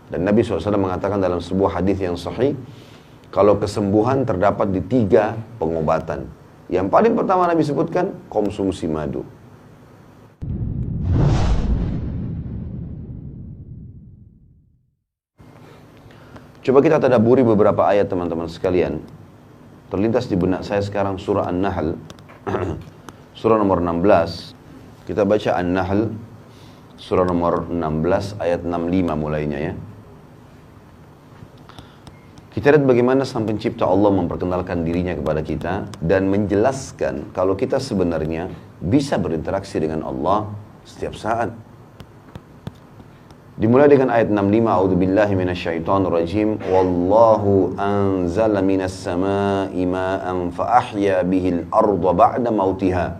Dan Nabi SAW mengatakan dalam sebuah hadis yang sahih, kalau kesembuhan terdapat di 3 pengobatan. Yang paling pertama Nabi sebutkan, konsumsi madu. Coba kita tadabburi beberapa ayat teman-teman sekalian. Terlintas di benak saya sekarang surah An-Nahl, surah nomor 16. Kita baca An-Nahl, surah nomor 16, ayat 65 mulainya ya. Kita lihat bagaimana sang pencipta Allah memperkenalkan dirinya kepada kita dan menjelaskan kalau kita sebenarnya bisa berinteraksi dengan Allah setiap saat. Dimulai dengan ayat 65, A'udzubillahi minasyaitonirrajim, Wallahu anzala minas samaa'i ma'an fa ahya bihil arda ba'da mautiha.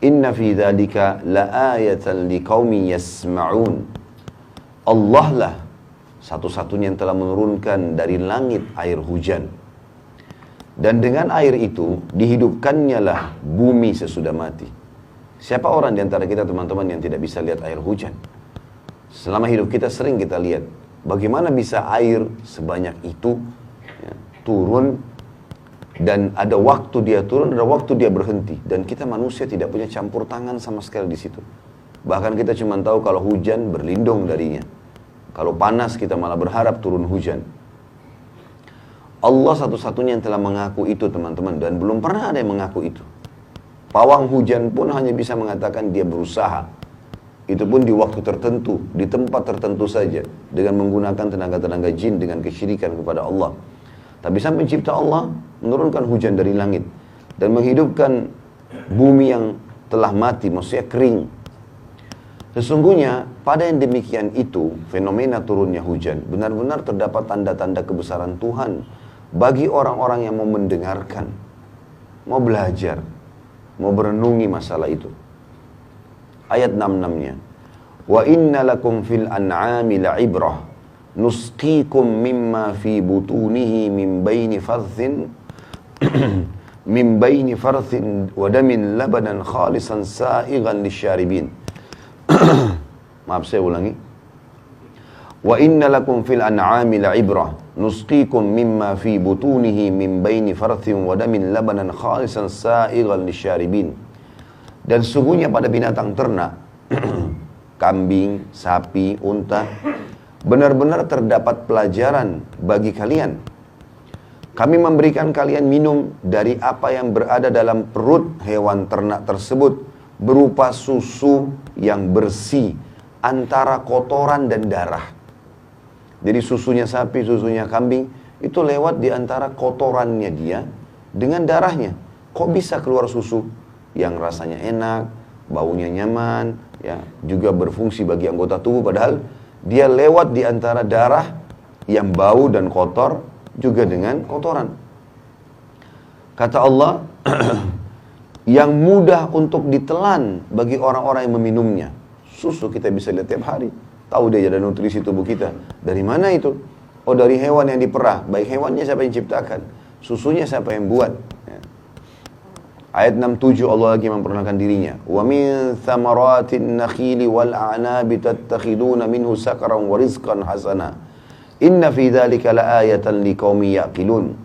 Inna fi dzalika laayatan liqaumin yasma'un. Allah lah satu-satunya yang telah menurunkan dari langit air hujan. Dan dengan air itu dihidupkannya lah bumi sesudah mati. Siapa orang di antara kita teman-teman yang tidak bisa lihat air hujan? Selama hidup kita sering kita lihat bagaimana bisa air sebanyak itu ya, turun, dan ada waktu dia turun, ada waktu dia berhenti, dan kita manusia tidak punya campur tangan sama sekali di situ. Bahkan kita cuma tahu kalau hujan berlindung darinya. Kalau panas kita malah berharap turun hujan. Allah satu-satunya yang telah mengaku itu teman-teman, dan belum pernah ada yang mengaku itu. Pawang hujan pun hanya bisa mengatakan dia berusaha. Itu pun di waktu tertentu, di tempat tertentu saja, dengan menggunakan tenaga-tenaga jin dengan kesyirikan kepada Allah. Tapi sang pencipta Allah menurunkan hujan dari langit dan menghidupkan bumi yang telah mati, maksudnya kering. Sesungguhnya pada yang demikian itu, fenomena turunnya hujan, benar-benar terdapat tanda-tanda kebesaran Tuhan bagi orang-orang yang mau mendengarkan, mau belajar, mau berenungi masalah itu. Ayat 66-nya, Wa inna lakum fil an'ami la'ibrah, nusqikum mimma fi butunihi min baini farthin min baini farthin wa damin labanan khalisan sa'igan lisyaribin. Maaf saya ulangi. Wa inna lakum fil an'ami la'ibrah, nusqikum mimma fi butunihi min baini farthin wa damin labanan khalisan sa'igan lisyaribin. Dan sungguhnya pada binatang ternak, kambing, sapi, unta, benar-benar terdapat pelajaran bagi kalian. Kami memberikan kalian minum dari apa yang berada dalam perut hewan ternak tersebut, berupa susu yang bersih antara kotoran dan darah. Jadi susunya sapi, susunya kambing itu lewat di antara kotorannya dia dengan darahnya. Kok bisa keluar susu yang rasanya enak, baunya nyaman, ya, juga berfungsi bagi anggota tubuh, padahal dia lewat di antara darah yang bau dan kotor juga dengan kotoran. Kata Allah, yang mudah untuk ditelan bagi orang-orang yang meminumnya. Susu kita bisa lihat tiap hari, tahu dia ada nutrisi tubuh kita. Dari mana itu? Oh, dari hewan yang diperah. Baik hewannya siapa yang ciptakan, susunya siapa yang buat ya. Ayat 67 Allah lagi memperkenalkan dirinya. Wa min thamaratin nakhili wal a'nabi tattakhiduna minhu sakaran wa rizqan hasana. Inna fi dzalika laayatan liqaumin yaqilun.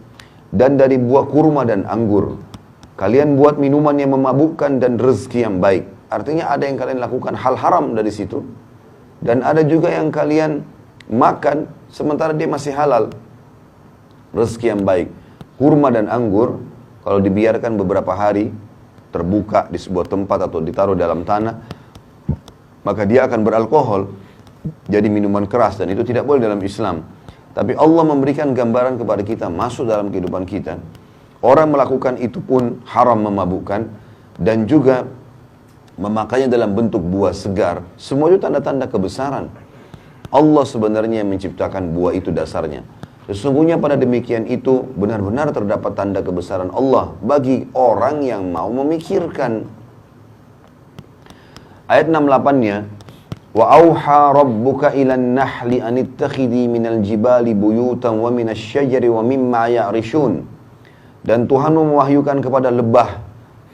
Dan dari buah kurma dan anggur kalian buat minuman yang memabukkan dan rezeki yang baik. Artinya ada yang kalian lakukan hal haram dari situ, dan ada juga yang kalian makan sementara dia masih halal. Rezeki yang baik. Kurma dan anggur kalau dibiarkan beberapa hari terbuka di sebuah tempat atau ditaruh dalam tanah, maka dia akan beralkohol, jadi minuman keras, dan itu tidak boleh dalam Islam. Tapi Allah memberikan gambaran kepada kita, masuk dalam kehidupan kita. Orang melakukan itu pun haram memabukkan, dan juga memakainya dalam bentuk buah segar. Semua itu tanda-tanda kebesaran. Allah sebenarnya yang menciptakan buah itu dasarnya. Sesungguhnya pada demikian itu benar-benar terdapat tanda kebesaran Allah bagi orang yang mau memikirkan. Ayat 68-nya, Wa auha rabbuka ilan nahli anittakhidhi minal jibali buyutan wa minas syajari wa mimma ya'rishun. Dan Tuhanmu mewahyukan kepada lebah,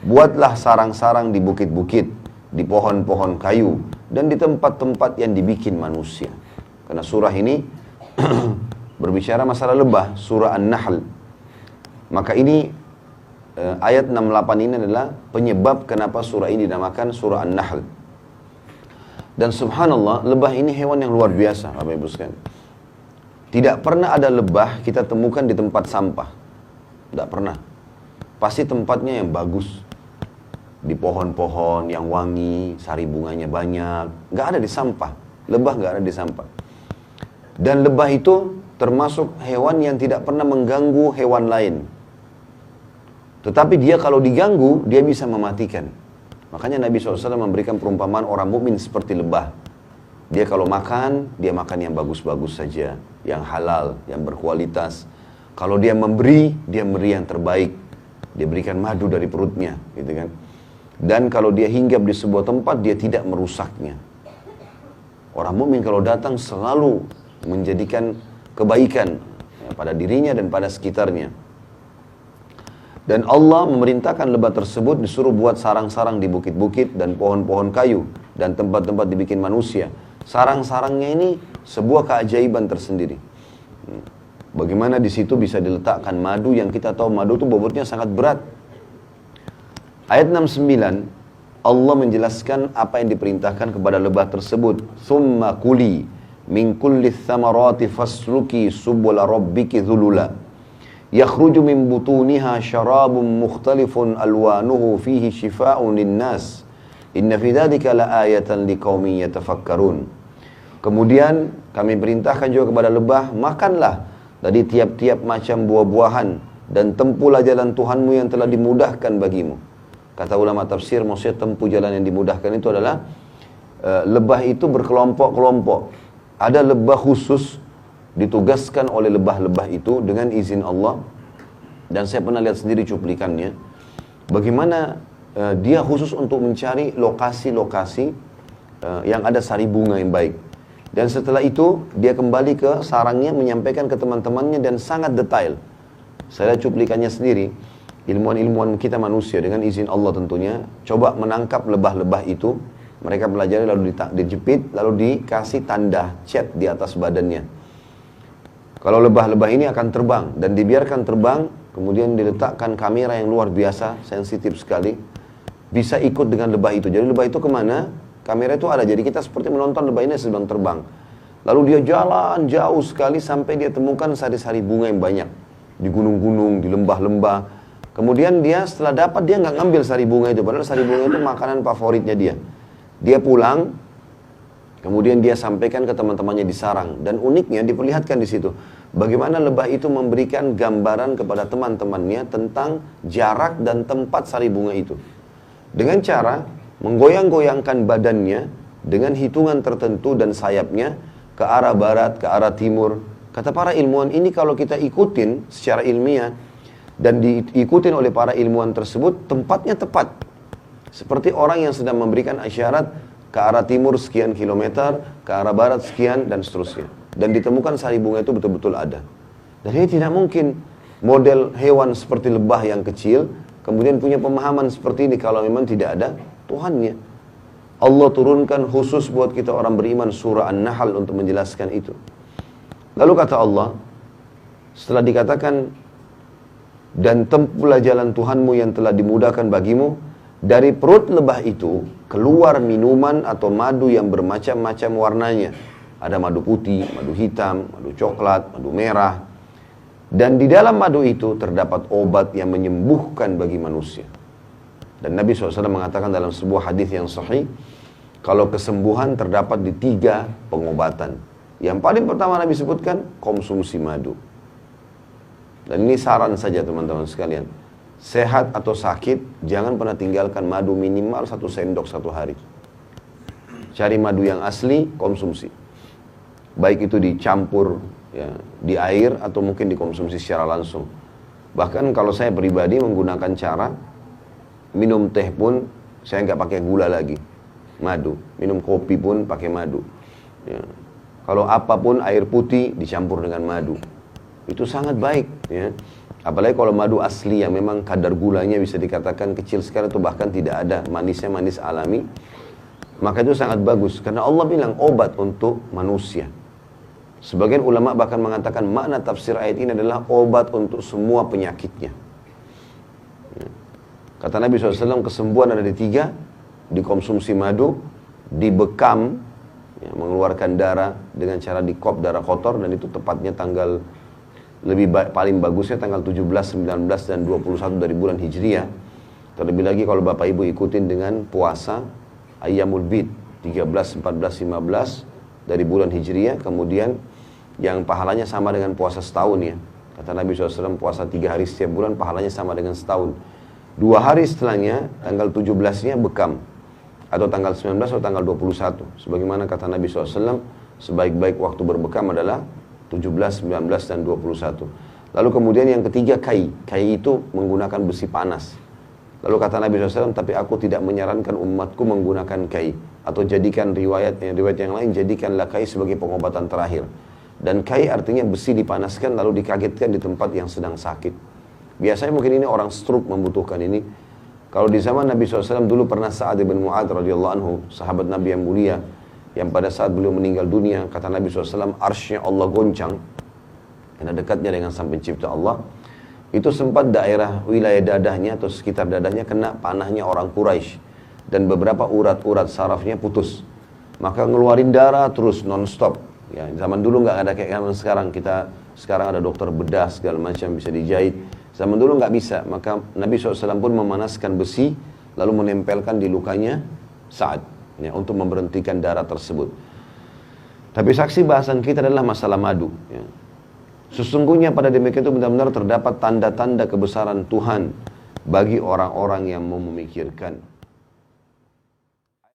buatlah sarang-sarang di bukit-bukit, di pohon-pohon kayu, dan di tempat-tempat yang dibikin manusia. Karena surah ini berbicara masalah lebah, surah An-Nahl. Maka ini ayat 68 ini adalah penyebab kenapa surah ini dinamakan surah An-Nahl. Dan subhanallah, lebah ini hewan yang luar biasa, Bapak Ibu sekalian. Tidak pernah ada lebah kita temukan di tempat sampah. Tidak pernah. Pasti tempatnya yang bagus. Di pohon-pohon yang wangi, sari bunganya banyak. Nggak ada di sampah. Lebah nggak ada di sampah. Dan lebah itu termasuk hewan yang tidak pernah mengganggu hewan lain. Tetapi dia kalau diganggu, dia bisa mematikan. Makanya Nabi SAW memberikan perumpamaan orang mukmin seperti lebah. Dia kalau makan, dia makan yang bagus-bagus saja, yang halal, yang berkualitas. Kalau dia memberi yang terbaik. Dia berikan madu dari perutnya, gitu kan. Dan kalau dia hinggap di sebuah tempat, dia tidak merusaknya. Orang mukmin kalau datang selalu menjadikan kebaikan pada dirinya dan pada sekitarnya. Dan Allah memerintahkan lebah tersebut disuruh buat sarang-sarang di bukit-bukit dan pohon-pohon kayu dan tempat-tempat dibikin manusia. Sarang-sarangnya ini sebuah keajaiban tersendiri. Bagaimana di situ bisa diletakkan madu yang kita tahu madu itu bobotnya sangat berat. Ayat 69 Allah menjelaskan apa yang diperintahkan kepada lebah tersebut. Thumma kuli min kulli thamarati fasluki subula rabbiki dhulula. Yakhruju min butuniha syarabun mukhtalifun alwanuhu fihi shifa'un linnas. Inna fi dzalika laayatan liqaumin yatafakkarun. Kemudian kami perintahkan juga kepada lebah, makanlah dari tiap-tiap macam buah-buahan dan tempuhlah jalan Tuhanmu yang telah dimudahkan bagimu. Kata ulama tafsir, maksudnya tempuh jalan yang dimudahkan itu adalah lebah itu berkelompok-kelompok. Ada lebah khusus ditugaskan oleh lebah-lebah itu dengan izin Allah. Dan saya pernah lihat sendiri cuplikannya. Bagaimana dia khusus untuk mencari lokasi-lokasi yang ada sari bunga yang baik. Dan setelah itu dia kembali ke sarangnya menyampaikan ke teman-temannya dan sangat detail. Saya lihat cuplikannya sendiri. Ilmuwan-ilmuwan kita manusia dengan izin Allah tentunya coba menangkap lebah-lebah itu. Mereka pelajari lalu dijepit lalu dikasih tanda cat di atas badannya. Kalau lebah-lebah ini akan terbang dan dibiarkan terbang, kemudian diletakkan kamera yang luar biasa, sensitif sekali, bisa ikut dengan lebah itu. Jadi lebah itu kemana? Kamera itu ada, jadi kita seperti menonton lebah ini sedang terbang. Lalu dia jalan jauh sekali sampai dia temukan sari-sari bunga yang banyak. Di gunung-gunung, di lembah-lembah. Kemudian dia setelah dapat, dia nggak ngambil sari bunga itu, padahal sari bunga itu makanan favoritnya dia. Dia pulang, kemudian dia sampaikan ke teman-temannya di sarang. Dan uniknya diperlihatkan di situ. Bagaimana lebah itu memberikan gambaran kepada teman-temannya tentang jarak dan tempat sari bunga itu. Dengan cara menggoyang-goyangkan badannya dengan hitungan tertentu dan sayapnya ke arah barat, ke arah timur. Kata para ilmuwan, ini kalau kita ikutin secara ilmiah dan diikutin oleh para ilmuwan tersebut, tempatnya tepat. Seperti orang yang sedang memberikan isyarat ke arah timur sekian kilometer, ke arah barat sekian, dan seterusnya. Dan ditemukan sari bunga itu betul-betul ada. Dan ini tidak mungkin model hewan seperti lebah yang kecil, kemudian punya pemahaman seperti ini kalau memang tidak ada Tuhannya. Allah turunkan khusus buat kita orang beriman surah An-Nahl untuk menjelaskan itu. Lalu kata Allah, setelah dikatakan, dan tempuhlah jalan Tuhanmu yang telah dimudahkan bagimu, dari perut lebah itu keluar minuman atau madu yang bermacam-macam warnanya. Ada madu putih, madu hitam, madu coklat, madu merah. Dan di dalam madu itu terdapat obat yang menyembuhkan bagi manusia. Dan Nabi SAW mengatakan dalam sebuah hadis yang sahih, kalau kesembuhan terdapat di 3 pengobatan. Yang paling pertama Nabi sebutkan, konsumsi madu. Dan ini saran saja teman-teman sekalian. Sehat atau sakit, jangan pernah tinggalkan madu minimal 1 sendok 1 hari. Cari madu yang asli, konsumsi. Baik itu dicampur ya, di air atau mungkin dikonsumsi secara langsung. Bahkan kalau saya pribadi menggunakan cara minum teh pun saya nggak pakai gula lagi, madu. Minum kopi pun pakai madu. Ya. Kalau apapun air putih dicampur dengan madu, itu sangat baik. Ya. Apalagi kalau madu asli yang memang kadar gulanya bisa dikatakan kecil sekali atau bahkan tidak ada, manisnya manis alami, maka itu sangat bagus. Karena Allah bilang obat untuk manusia. Sebagian ulama bahkan mengatakan makna tafsir ayat ini adalah obat untuk semua penyakitnya. Kata Nabi SAW, kesembuhan ada di 3, dikonsumsi madu, dibekam, ya, mengeluarkan darah dengan cara dikop darah kotor, dan itu tepatnya tanggal paling bagusnya tanggal 17, 19, dan 21 dari bulan Hijriah. Terlebih lagi kalau Bapak Ibu ikutin dengan puasa Ayyamul Bid 13, 14, 15 dari bulan Hijriah, kemudian yang pahalanya sama dengan puasa setahun ya. Kata Nabi SAW, puasa 3 hari setiap bulan pahalanya sama dengan setahun. 2 hari setelahnya, tanggal 17-nya bekam, atau tanggal 19 atau tanggal 21. Sebagaimana kata Nabi SAW, sebaik-baik waktu berbekam adalah 17, 19, dan 21. Lalu kemudian yang ketiga kai. Kai itu menggunakan besi panas. Lalu kata Nabi SAW, tapi aku tidak menyarankan umatku menggunakan kai. Atau jadikan riwayat yang lain, jadikanlah kai sebagai pengobatan terakhir. Dan kai artinya besi dipanaskan lalu dikagetkan di tempat yang sedang sakit. Biasanya mungkin ini orang stroke membutuhkan ini. Kalau di zaman Nabi SAW dulu pernah Sa'ad bin Mu'adz radhiyallahu anhu, sahabat Nabi yang mulia, yang pada saat beliau meninggal dunia, kata Nabi SAW, arsy-Nya Allah goncang, karena dekatnya dengan Sang Pencipta Allah. Itu sempat daerah wilayah dadahnya atau sekitar dadahnya kena panahnya orang Quraisy, dan beberapa urat-urat sarafnya putus. Maka ngeluarin darah terus non-stop. Ya, zaman dulu nggak ada kayak sekarang. Sekarang ada dokter bedah segala macam bisa dijahit. Zaman dulu nggak bisa. Maka Nabi SAW pun memanaskan besi lalu menempelkan di lukanya Sa'ad, ya, untuk memberhentikan darah tersebut. Tapi saksi bahasan kita adalah masalah madu. Ya. Sesungguhnya pada demikian itu benar-benar terdapat tanda-tanda kebesaran Tuhan bagi orang-orang yang mau memikirkan.